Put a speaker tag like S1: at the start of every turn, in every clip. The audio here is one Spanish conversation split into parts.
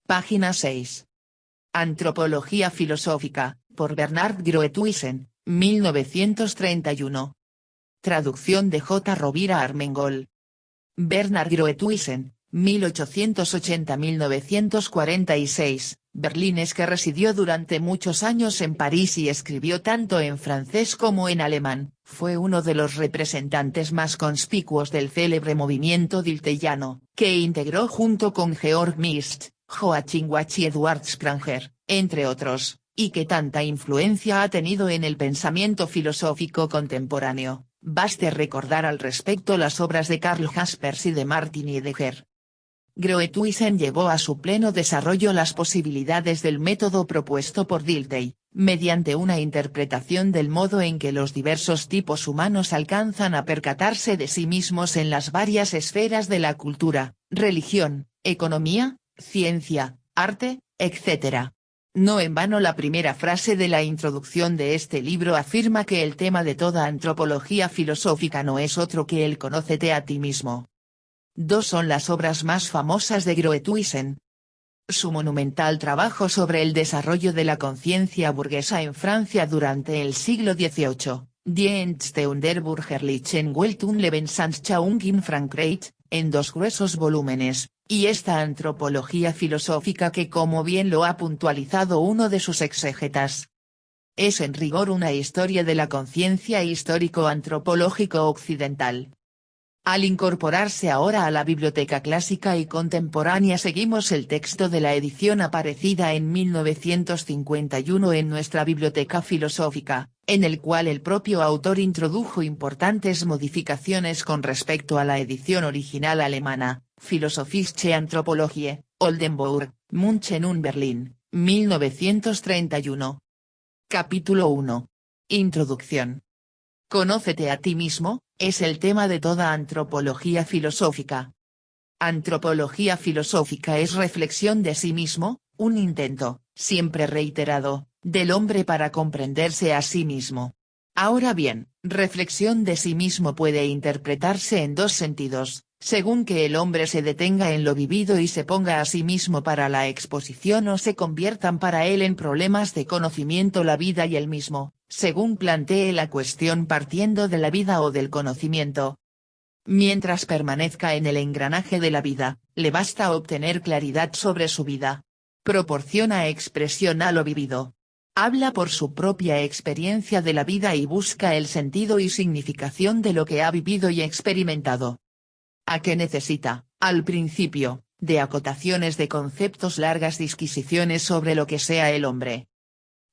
S1: Página 6. Antropología filosófica, por Bernard Groethuisen, 1931. Traducción de J. Rovira Armengol. Bernard Groethuisen, 1880-1946, berlinés que residió durante muchos años en París y escribió tanto en francés como en alemán, fue uno de los representantes más conspicuos del célebre movimiento diltheyano, que integró junto con Georg Mist, Joachim Bach y Eduard Spranger, entre otros, y que tanta influencia ha tenido en el pensamiento filosófico contemporáneo. Baste recordar al respecto las obras de Karl Jaspers y de Martin Heidegger. Groethuisen llevó a su pleno desarrollo las posibilidades del método propuesto por Dilthey, mediante una interpretación del modo en que los diversos tipos humanos alcanzan a percatarse de sí mismos en las varias esferas de la cultura, religión, economía, ciencia, arte, etc. No en vano la primera frase de la introducción de este libro afirma que el tema de toda antropología filosófica no es otro que el conócete a ti mismo. Dos son las obras más famosas de Groethuisen. Su monumental trabajo sobre el desarrollo de la conciencia burguesa en Francia durante el siglo XVIII, Die Entstehung der bürgerlichen Welt und Lebensanschauung in Frankreich, en 2 gruesos volúmenes, y esta antropología filosófica que como bien lo ha puntualizado uno de sus exégetas, es en rigor una historia de la conciencia histórico-antropológico occidental. Al incorporarse ahora a la biblioteca clásica y contemporánea seguimos el texto de la edición aparecida en 1951 en nuestra biblioteca filosófica, en el cual el propio autor introdujo importantes modificaciones con respecto a la edición original alemana, Philosophische Anthropologie, Oldenburg, München und Berlin, 1931. Capítulo 1. Introducción. Conócete a ti mismo, es el tema de toda antropología filosófica. Antropología filosófica es reflexión de sí mismo, un intento, siempre reiterado, del hombre para comprenderse a sí mismo. Ahora bien, reflexión de sí mismo puede interpretarse en dos sentidos, según que el hombre se detenga en lo vivido y se ponga a sí mismo para la exposición o se conviertan para él en problemas de conocimiento la vida y el mismo, según plantee la cuestión partiendo de la vida o del conocimiento. Mientras permanezca en el engranaje de la vida, le basta obtener claridad sobre su vida. Proporciona expresión a lo vivido. Habla por su propia experiencia de la vida y busca el sentido y significación de lo que ha vivido y experimentado. ¿A qué necesita, al principio, de acotaciones de conceptos, largas disquisiciones sobre lo que sea el hombre?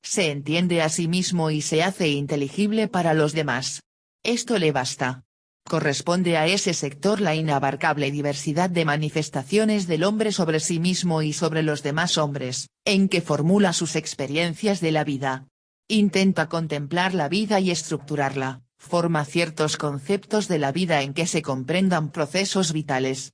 S1: Se entiende a sí mismo y se hace inteligible para los demás. Esto le basta. Corresponde a ese sector la inabarcable diversidad de manifestaciones del hombre sobre sí mismo y sobre los demás hombres, en que formula sus experiencias de la vida. Intenta contemplar la vida y estructurarla, forma ciertos conceptos de la vida en que se comprendan procesos vitales.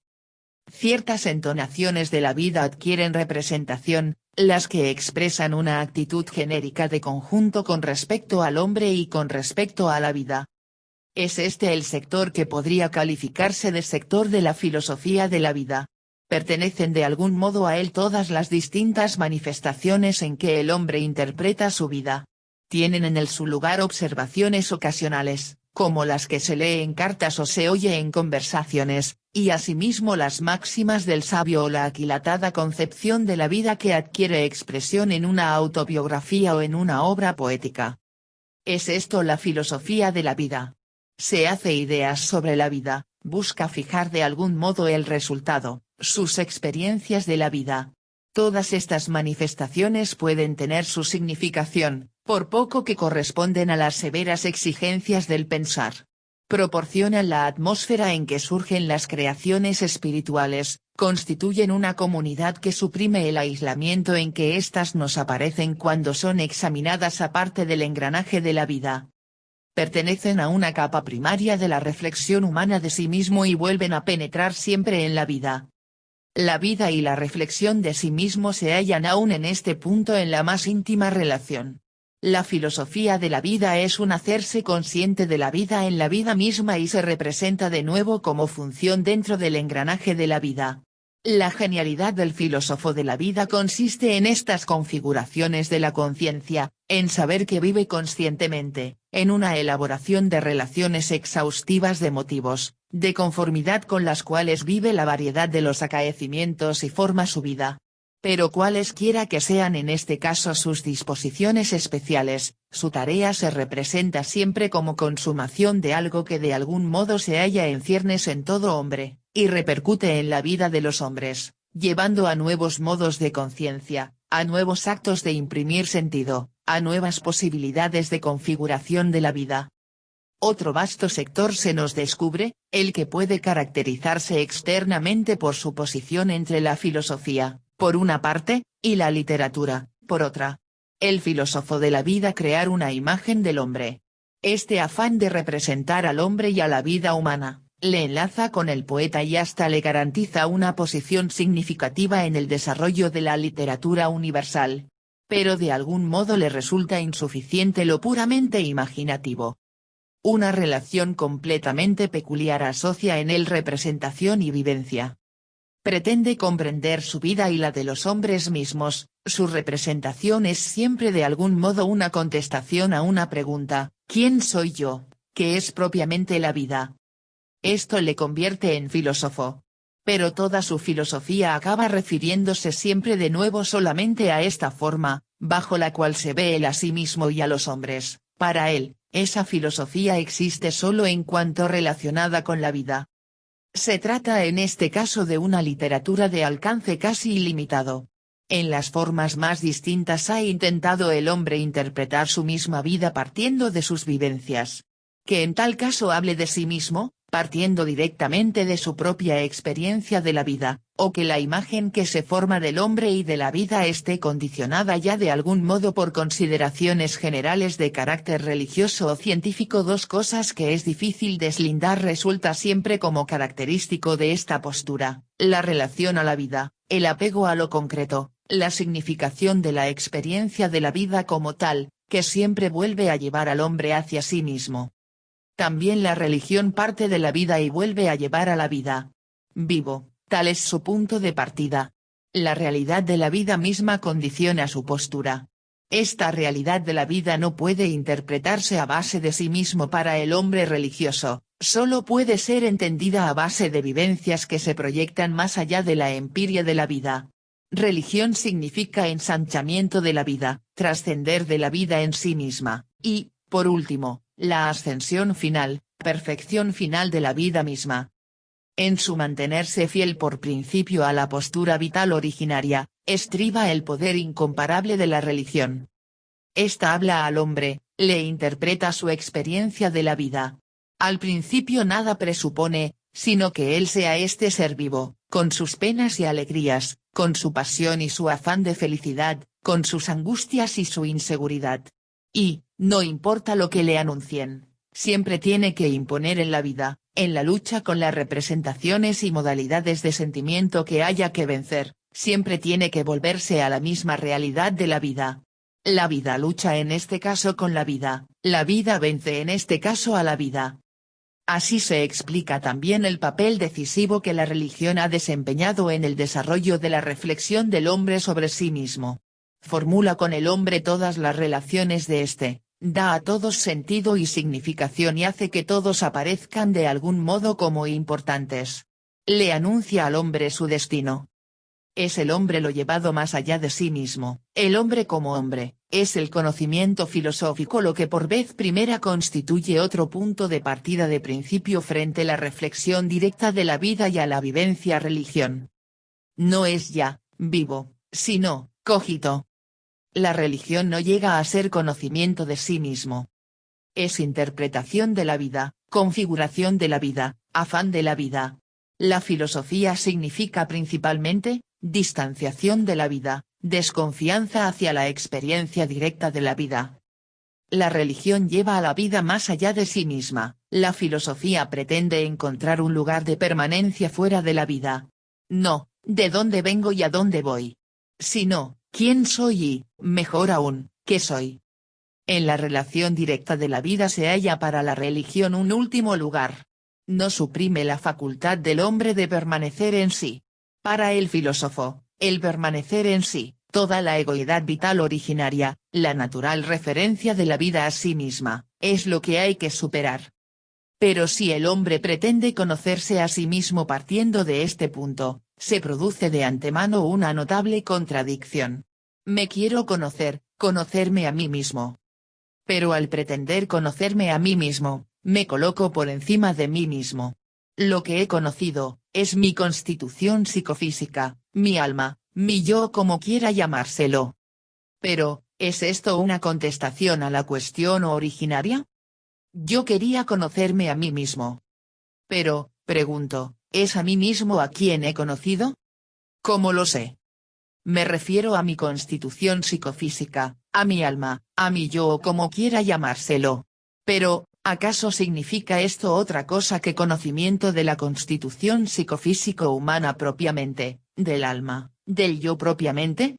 S1: Ciertas entonaciones de la vida adquieren representación, las que expresan una actitud genérica de conjunto con respecto al hombre y con respecto a la vida. Es este el sector que podría calificarse de sector de la filosofía de la vida. Pertenecen de algún modo a él todas las distintas manifestaciones en que el hombre interpreta su vida. Tienen en él su lugar observaciones ocasionales, como las que se lee en cartas o se oye en conversaciones, y asimismo las máximas del sabio o la aquilatada concepción de la vida que adquiere expresión en una autobiografía o en una obra poética. Es esto la filosofía de la vida. Se hace ideas sobre la vida, busca fijar de algún modo el resultado, sus experiencias de la vida. Todas estas manifestaciones pueden tener su significación, por poco que corresponden a las severas exigencias del pensar. Proporcionan la atmósfera en que surgen las creaciones espirituales, constituyen una comunidad que suprime el aislamiento en que éstas nos aparecen cuando son examinadas aparte del engranaje de la vida. Pertenecen a una capa primaria de la reflexión humana de sí mismo y vuelven a penetrar siempre en la vida. La vida y la reflexión de sí mismo se hallan aún en este punto en la más íntima relación. La filosofía de la vida es un hacerse consciente de la vida en la vida misma y se representa de nuevo como función dentro del engranaje de la vida. La genialidad del filósofo de la vida consiste en estas configuraciones de la conciencia, en saber que vive conscientemente, en una elaboración de relaciones exhaustivas de motivos, de conformidad con las cuales vive la variedad de los acaecimientos y forma su vida. Pero cualesquiera que sean en este caso sus disposiciones especiales, su tarea se representa siempre como consumación de algo que de algún modo se halla en ciernes en todo hombre, y repercute en la vida de los hombres, llevando a nuevos modos de conciencia, a nuevos actos de imprimir sentido, a nuevas posibilidades de configuración de la vida. Otro vasto sector se nos descubre, el que puede caracterizarse externamente por su posición entre la filosofía, por una parte, y la literatura, por otra. El filósofo de la vida crear una imagen del hombre. Este afán de representar al hombre y a la vida humana, le enlaza con el poeta y hasta le garantiza una posición significativa en el desarrollo de la literatura universal. Pero de algún modo le resulta insuficiente lo puramente imaginativo. Una relación completamente peculiar asocia en él representación y vivencia. Pretende comprender su vida y la de los hombres mismos, su representación es siempre de algún modo una contestación a una pregunta, ¿quién soy yo?, que es propiamente la vida. Esto le convierte en filósofo. Pero toda su filosofía acaba refiriéndose siempre de nuevo solamente a esta forma, bajo la cual se ve él a sí mismo y a los hombres. Para él, esa filosofía existe solo en cuanto relacionada con la vida. Se trata en este caso de una literatura de alcance casi ilimitado. En las formas más distintas ha intentado el hombre interpretar su misma vida partiendo de sus vivencias. Que en tal caso hable de sí mismo, partiendo directamente de su propia experiencia de la vida, o que la imagen que se forma del hombre y de la vida esté condicionada ya de algún modo por consideraciones generales de carácter religioso o científico, dos cosas que es difícil deslindar, resulta siempre como característico de esta postura, la relación a la vida, el apego a lo concreto, la significación de la experiencia de la vida como tal, que siempre vuelve a llevar al hombre hacia sí mismo. También la religión parte de la vida y vuelve a llevar a la vida. Vivo, tal es su punto de partida. La realidad de la vida misma condiciona su postura. Esta realidad de la vida no puede interpretarse a base de sí mismo para el hombre religioso, solo puede ser entendida a base de vivencias que se proyectan más allá de la empiria de la vida. Religión significa ensanchamiento de la vida, trascender de la vida en sí misma, y, por último, la ascensión final, perfección final de la vida misma. En su mantenerse fiel por principio a la postura vital originaria, estriba el poder incomparable de la religión. Esta habla al hombre, le interpreta su experiencia de la vida. Al principio nada presupone, sino que él sea este ser vivo, con sus penas y alegrías, con su pasión y su afán de felicidad, con sus angustias y su inseguridad. Y, no importa lo que le anuncien, siempre tiene que imponer en la vida, en la lucha con las representaciones y modalidades de sentimiento que haya que vencer, siempre tiene que volverse a la misma realidad de la vida. La vida lucha en este caso con la vida vence en este caso a la vida. Así se explica también el papel decisivo que la religión ha desempeñado en el desarrollo de la reflexión del hombre sobre sí mismo. Formula con el hombre todas las relaciones de éste, da a todos sentido y significación y hace que todos aparezcan de algún modo como importantes. Le anuncia al hombre su destino. Es el hombre lo llevado más allá de sí mismo, el hombre como hombre, es el conocimiento filosófico lo que por vez primera constituye otro punto de partida de principio frente a la reflexión directa de la vida y a la vivencia religión. No es ya, vivo, sino, cogito. La religión no llega a ser conocimiento de sí mismo. Es interpretación de la vida, configuración de la vida, afán de la vida. La filosofía significa principalmente, distanciación de la vida, desconfianza hacia la experiencia directa de la vida. La religión lleva a la vida más allá de sí misma, la filosofía pretende encontrar un lugar de permanencia fuera de la vida. No, ¿de dónde vengo y a dónde voy? Sino, ¿quién soy y, mejor aún, qué soy? En la relación directa de la vida se halla para la religión un último lugar. No suprime la facultad del hombre de permanecer en sí. Para el filósofo, el permanecer en sí, toda la egoidad vital originaria, la natural referencia de la vida a sí misma, es lo que hay que superar. Pero si el hombre pretende conocerse a sí mismo partiendo de este punto, se produce de antemano una notable contradicción. Me quiero conocer, conocerme a mí mismo. Pero al pretender conocerme a mí mismo, me coloco por encima de mí mismo. Lo que he conocido, es mi constitución psicofísica, mi alma, mi yo como quiera llamárselo. Pero, ¿es esto una contestación a la cuestión originaria? Yo quería conocerme a mí mismo. Pero, pregunto, ¿es a mí mismo a quien he conocido? ¿Cómo lo sé? Me refiero a mi constitución psicofísica, a mi alma, a mi yo o como quiera llamárselo. Pero, ¿acaso significa esto otra cosa que conocimiento de la constitución psicofísico humana propiamente, del alma, del yo propiamente?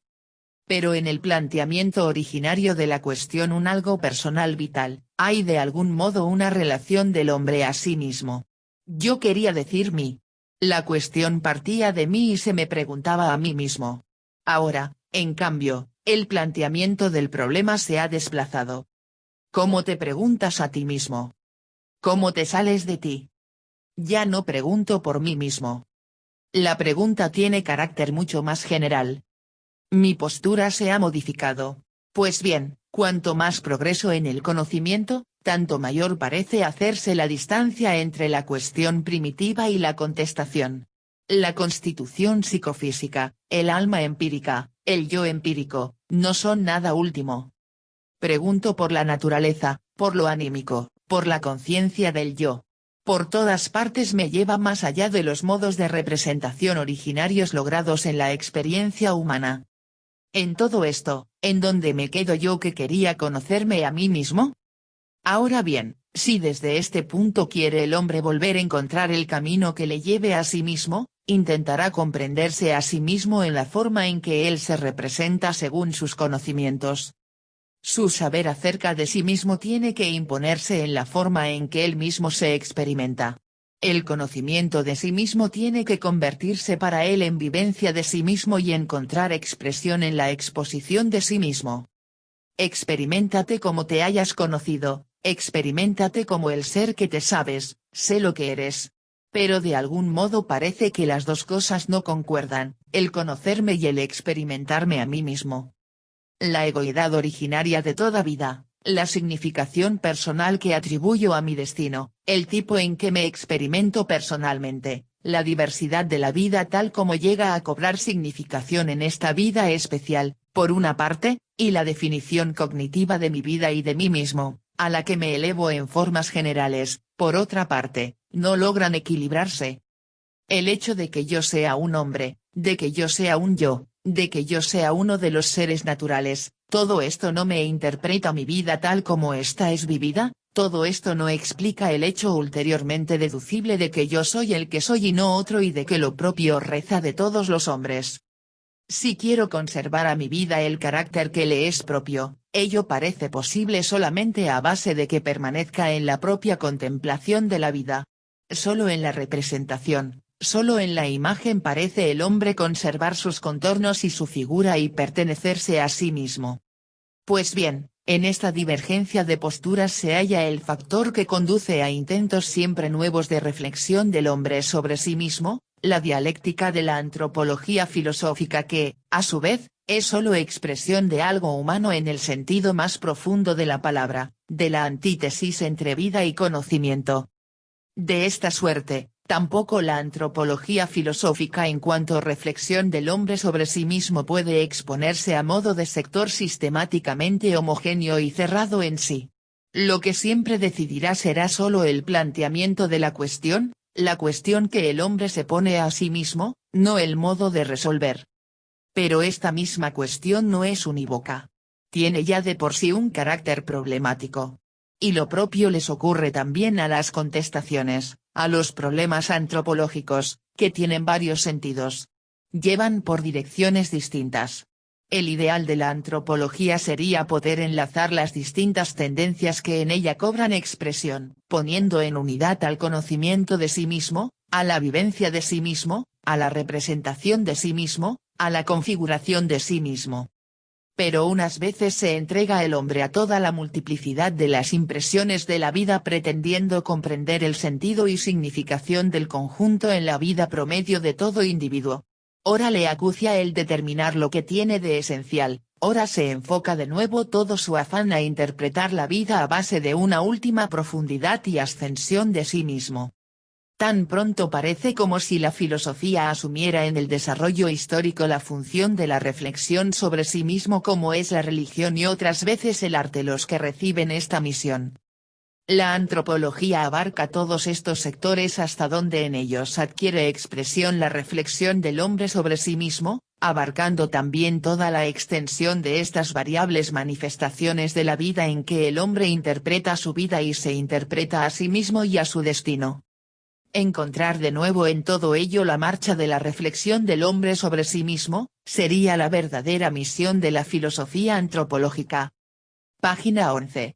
S1: Pero en el planteamiento originario de la cuestión un algo personal vital, hay de algún modo una relación del hombre a sí mismo. Yo quería decir mí. La cuestión partía de mí y se me preguntaba a mí mismo. Ahora, en cambio, el planteamiento del problema se ha desplazado. ¿Cómo te preguntas a ti mismo? ¿Cómo te sales de ti? Ya no pregunto por mí mismo. La pregunta tiene carácter mucho más general. Mi postura se ha modificado. Pues bien, cuanto más progreso en el conocimiento, tanto mayor parece hacerse la distancia entre la cuestión primitiva y la contestación. La constitución psicofísica, el alma empírica, el yo empírico, no son nada último. Pregunto por la naturaleza, por lo anímico, por la conciencia del yo. Por todas partes me lleva más allá de los modos de representación originarios logrados en la experiencia humana. En todo esto, ¿en dónde me quedo yo que quería conocerme a mí mismo? Ahora bien, si desde este punto quiere el hombre volver a encontrar el camino que le lleve a sí mismo, intentará comprenderse a sí mismo en la forma en que él se representa según sus conocimientos. Su saber acerca de sí mismo tiene que imponerse en la forma en que él mismo se experimenta. El conocimiento de sí mismo tiene que convertirse para él en vivencia de sí mismo y encontrar expresión en la exposición de sí mismo. Experiméntate como te hayas conocido, experiméntate como el ser que te sabes, sé lo que eres. Pero de algún modo parece que las dos cosas no concuerdan, el conocerme y el experimentarme a mí mismo. La egoidad originaria de toda vida, la significación personal que atribuyo a mi destino, el tipo en que me experimento personalmente, la diversidad de la vida tal como llega a cobrar significación en esta vida especial, por una parte, y la definición cognitiva de mi vida y de mí mismo, a la que me elevo en formas generales, por otra parte, no logran equilibrarse. El hecho de que yo sea un hombre, de que yo sea un yo, de que yo sea uno de los seres naturales, todo esto no me interpreta mi vida tal como ésta es vivida, todo esto no explica el hecho ulteriormente deducible de que yo soy el que soy y no otro y de que lo propio reza de todos los hombres. Si quiero conservar a mi vida el carácter que le es propio, ello parece posible solamente a base de que permanezca en la propia contemplación de la vida. Solo en la representación, solo en la imagen parece el hombre conservar sus contornos y su figura y pertenecerse a sí mismo. Pues bien, en esta divergencia de posturas se halla el factor que conduce a intentos siempre nuevos de reflexión del hombre sobre sí mismo, la dialéctica de la antropología filosófica que, a su vez, es sólo expresión de algo humano en el sentido más profundo de la palabra, de la antítesis entre vida y conocimiento. De esta suerte, tampoco la antropología filosófica en cuanto a reflexión del hombre sobre sí mismo puede exponerse a modo de sector sistemáticamente homogéneo y cerrado en sí. Lo que siempre decidirá será solo el planteamiento de la cuestión que el hombre se pone a sí mismo, no el modo de resolver. Pero esta misma cuestión no es unívoca. Tiene ya de por sí un carácter problemático. Y lo propio les ocurre también a las contestaciones, a los problemas antropológicos, que tienen varios sentidos. Llevan por direcciones distintas. El ideal de la antropología sería poder enlazar las distintas tendencias que en ella cobran expresión, poniendo en unidad al conocimiento de sí mismo, a la vivencia de sí mismo, a la representación de sí mismo, a la configuración de sí mismo. Pero unas veces se entrega el hombre a toda la multiplicidad de las impresiones de la vida pretendiendo comprender el sentido y significación del conjunto en la vida promedio de todo individuo. Ora le acucia el determinar lo que tiene de esencial, ora se enfoca de nuevo todo su afán a interpretar la vida a base de una última profundidad y ascensión de sí mismo. Tan pronto parece como si la filosofía asumiera en el desarrollo histórico la función de la reflexión sobre sí mismo como es la religión y otras veces el arte los que reciben esta misión. La antropología abarca todos estos sectores hasta donde en ellos adquiere expresión la reflexión del hombre sobre sí mismo, abarcando también toda la extensión de estas variables manifestaciones de la vida en que el hombre interpreta su vida y se interpreta a sí mismo y a su destino. Encontrar de nuevo en todo ello la marcha de la reflexión del hombre sobre sí mismo, sería la verdadera misión de la filosofía antropológica. Página 11.